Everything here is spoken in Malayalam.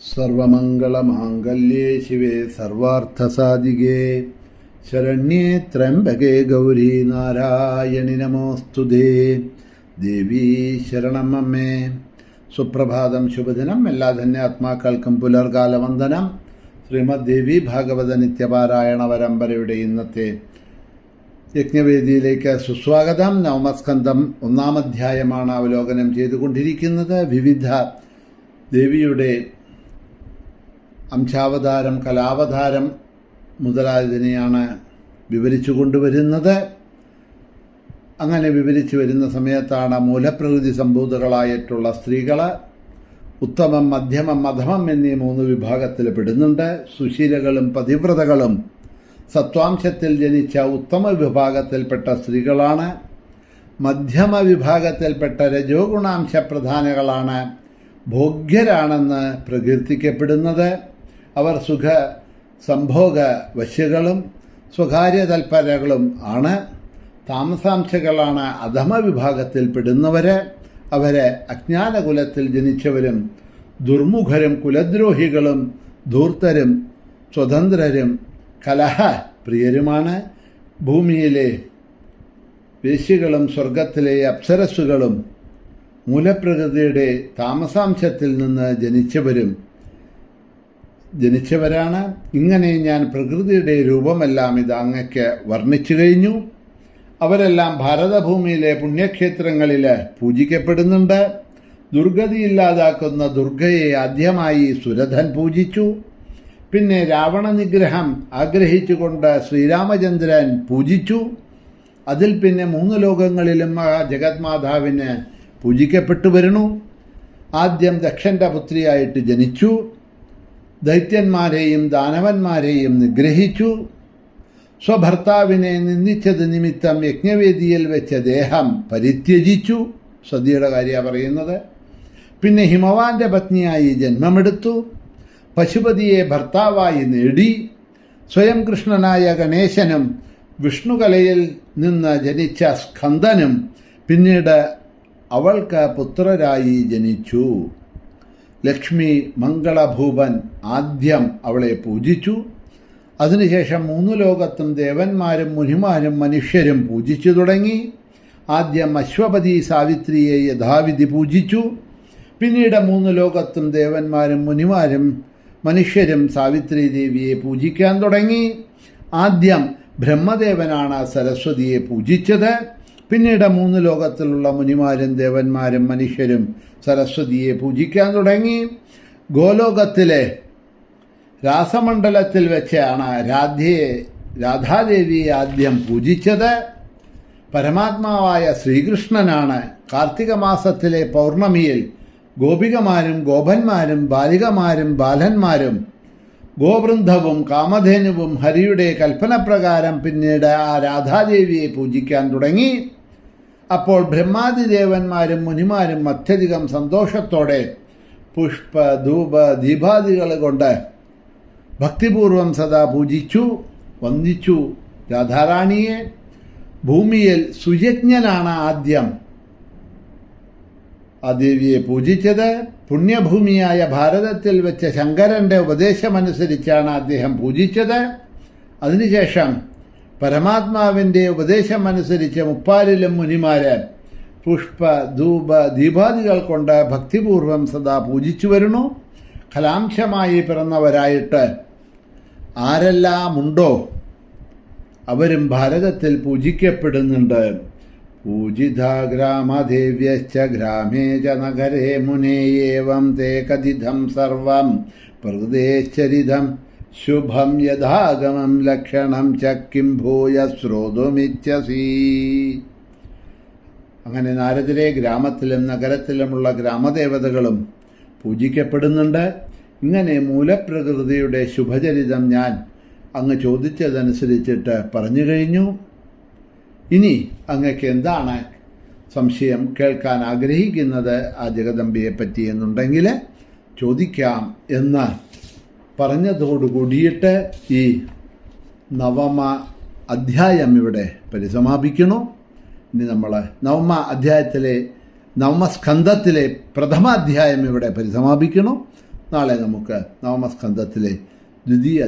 സർവമംഗളമാംഗല്യേ ശിവേ സർവാർത്ഥസാധികേ ശരണ്യേ ത്രയംബകേ ഗൗരി നാരായണി നമോസ്തുതേ. ദേവീ ശരണം അമ്മേ. സുപ്രഭാതം, ശുഭദിനം. എല്ലാ ധന്യാത്മാക്കൾക്കും പുലർകാല വന്ദനം. ശ്രീമദ് ദേവി ഭാഗവത നിത്യപാരായണ പരമ്പരയുടെ ഇന്നത്തെ യജ്ഞവേദിയിലേക്ക് സുസ്വാഗതം. നവമസ്കന്ധം 1-ാം അധ്യായമാണ് അവലോകനം ചെയ്തുകൊണ്ടിരിക്കുന്നത്. വിവിധ ദേവിയുടെ അംശാവതാരം, കലാവതാരം മുതലായതിനെയാണ് വിവരിച്ചു കൊണ്ടുവരുന്നത്. അങ്ങനെ വിവരിച്ചു വരുന്ന സമയത്താണ് മൂലപ്രകൃതി സംഭൂതകളായിട്ടുള്ള സ്ത്രീകൾ ഉത്തമം, മധ്യമം, അധമം എന്നീ 3 വിഭാഗത്തിൽ പെടുന്നുണ്ട്. സുശീലകളും പതിവ്രതകളും സത്വാംശത്തിൽ ജനിച്ച ഉത്തമ വിഭാഗത്തിൽപ്പെട്ട സ്ത്രീകളാണ്. മധ്യമ വിഭാഗത്തിൽപ്പെട്ട രജോ ഗുണാംശ പ്രധാനകളാണ് ഭോഗ്യരാണെന്ന് പ്രകീർത്തിക്കപ്പെടുന്നത്. അവർ സുഖ സംഭോഗ വശ്യകളും സ്വകാര്യ തൽപരകളും ആണ്. താമസാംശകളാണ് അധമ വിഭാഗത്തിൽപ്പെടുന്നവർ. അവരെ അജ്ഞാനകുലത്തിൽ ജനിച്ചവരും ദുർമുഖരും കുലദ്രോഹികളും ധൂർത്തരും സ്വതന്ത്രരും കലഹ പ്രിയരുമാണ്. ഭൂമിയിലെ വേശ്യകളും സ്വർഗത്തിലെ അപ്സരസ്സുകളും മൂലപ്രകൃതിയുടെ താമസാംശത്തിൽ നിന്ന് ജനിച്ചവരാണ്. ഇങ്ങനെ ഞാൻ പ്രകൃതിയുടെ രൂപമെല്ലാം ഇത് അങ്ങയ്ക്ക് വർണ്ണിച്ചു കഴിഞ്ഞു. അവരെല്ലാം ഭാരതഭൂമിയിലെ പുണ്യക്ഷേത്രങ്ങളിൽ പൂജിക്കപ്പെടുന്നുണ്ട്. ദുർഗതിയില്ലാതാക്കുന്ന ദുർഗയെ ആദ്യമായി സുരഥൻ പൂജിച്ചു. പിന്നെ രാവണ നിഗ്രഹം ആഗ്രഹിച്ചുകൊണ്ട് ശ്രീരാമചന്ദ്രൻ പൂജിച്ചു. അതിൽ പിന്നെ 3 ലോകങ്ങളിലും ജഗന്മാതാവിന് പൂജിക്കപ്പെട്ടു വരുന്നു. ആദ്യം ദക്ഷന്റെ പുത്രിയായിട്ട് ജനിച്ചു. ദൈത്യന്മാരെയും ദാനവന്മാരെയും നിഗ്രഹിച്ചു. സ്വഭർത്താവിനെ നിന്ദിച്ചത് നിമിത്തം യജ്ഞവേദിയിൽ വെച്ച ദേഹം പരിത്യജിച്ചു. സതിയുടെ കാര്യമാണ് പറയുന്നത്. പിന്നെ ഹിമവാന്റെ പത്നിയായി ജന്മമെടുത്തു. പശുപതിയെ ഭർത്താവായി നേടി. സ്വയം കൃഷ്ണനായ ഗണേശനും വിഷ്ണുകലയിൽ നിന്ന് ജനിച്ച സ്കന്ദനും പിന്നീട് അവൾക്ക് പുത്രരായി ജനിച്ചു. ലക്ഷ്മി മംഗളഭൂപൻ ആദ്യം അവളെ പൂജിച്ചു. അതിനുശേഷം 3 ലോകത്തും ദേവന്മാരും മുനിമാരും മനുഷ്യരും പൂജിച്ചു തുടങ്ങി. ആദ്യം അശ്വപതി സാവിത്രിയെ യഥാവിധി പൂജിച്ചു. പിന്നീട് 3 ലോകത്തും ദേവന്മാരും മുനിമാരും മനുഷ്യരും സാവിത്രി ദേവിയെ പൂജിക്കാൻ തുടങ്ങി. ആദ്യം ബ്രഹ്മദേവനാണ് സരസ്വതിയെ പൂജിച്ചത്. പിന്നീട് 3 ലോകത്തിലുള്ള മുനിമാരും ദേവന്മാരും മനുഷ്യരും സരസ്വതിയെ പൂജിക്കാൻ തുടങ്ങി. ഗോലോകത്തിലെ രാസമണ്ഡലത്തിൽ വെച്ചാണ് രാധാദേവിയെ ആദ്യം പൂജിച്ചത്. പരമാത്മാവായ ശ്രീകൃഷ്ണനാണ് കാർത്തിക മാസത്തിലെ പൗർണമിയിൽ ഗോപികമാരും ഗോപന്മാരും ബാലികമാരും ബാലന്മാരും ഗോവൃന്ദവും കാമധേനുവും ഹരിയുടെ കൽപ്പനപ്രകാരം പിന്നീട് ആ രാധാദേവിയെ പൂജിക്കാൻ തുടങ്ങി. അപ്പോൾ ബ്രഹ്മാദിദേവന്മാരും മുനിമാരും അത്യധികം സന്തോഷത്തോടെ പുഷ്പ ധൂപ ദീപാദികൾ കൊണ്ട് ഭക്തിപൂർവം സദാ പൂജിച്ചു, വന്ദിച്ചു രാധാറാണിയെ. ഭൂമിയിൽ സുയജ്ഞനാണ് ആദ്യം ആ ദേവിയെ പൂജിച്ചത്. പുണ്യഭൂമിയായ ഭാരതത്തിൽ വെച്ച ശങ്കരന്റെ ഉപദേശമനുസരിച്ചാണ് അദ്ദേഹം പൂജിച്ചത്. അതിനുശേഷം പരമാത്മാവിൻ്റെ ഉപദേശമനുസരിച്ച് 30 മുനിമാര് പുഷ്പ ധൂപ ദീപാദികൾ കൊണ്ട് ഭക്തിപൂർവം സദാ പൂജിച്ചു വരുന്നു. കലാംശമായി പിറന്നവരായിട്ട് ആരെല്ലാമുണ്ടോ അവരും ഭാരതത്തിൽ പൂജിക്കപ്പെടുന്നുണ്ട്. പൂജിത ഗ്രാമദേവ്യശ്ച ഗ്രാമേ ച നഗരേ മുനേയേവം തേ കഥിതം സർവം പ്രകൃതേശ്ചരിതം ശുഭം യഥാഗമം ലക്ഷണം ചക്കിം ഭൂയ ശ്രോതുമിച്ഛസി. അങ്ങനെ നാരദരെ ഗ്രാമത്തിലും നഗരത്തിലുമുള്ള ഗ്രാമദേവതകളും പൂജിക്കപ്പെടുന്നുണ്ട്. ഇങ്ങനെ മൂലപ്രകൃതിയുടെ ശുഭചരിതം ഞാൻ അങ്ങ് ചോദിച്ചതനുസരിച്ചിട്ട് പറഞ്ഞു കഴിഞ്ഞു. ഇനി അങ്ങക്ക് എന്താണ് സംശയം, കേൾക്കാൻ ആഗ്രഹിക്കുന്നത് ആ ജഗദംബിയെ പറ്റി എന്നുണ്ടെങ്കിൽ ചോദിക്കാം എന്ന് പറഞ്ഞതോടുകൂടിയിട്ട് ഈ 9ാം അധ്യായം ഇവിടെ പരിസമാപിക്കുന്നു. ഇനി നമ്മൾ 9ാം അധ്യായത്തിലെ നവമസ്കന്ധത്തിലെ പ്രഥമാധ്യായം ഇവിടെ പരിസമാപിക്കുന്നു. നാളെ നമുക്ക് നവമസ്കന്ധത്തിലെ ദ്വിതീയ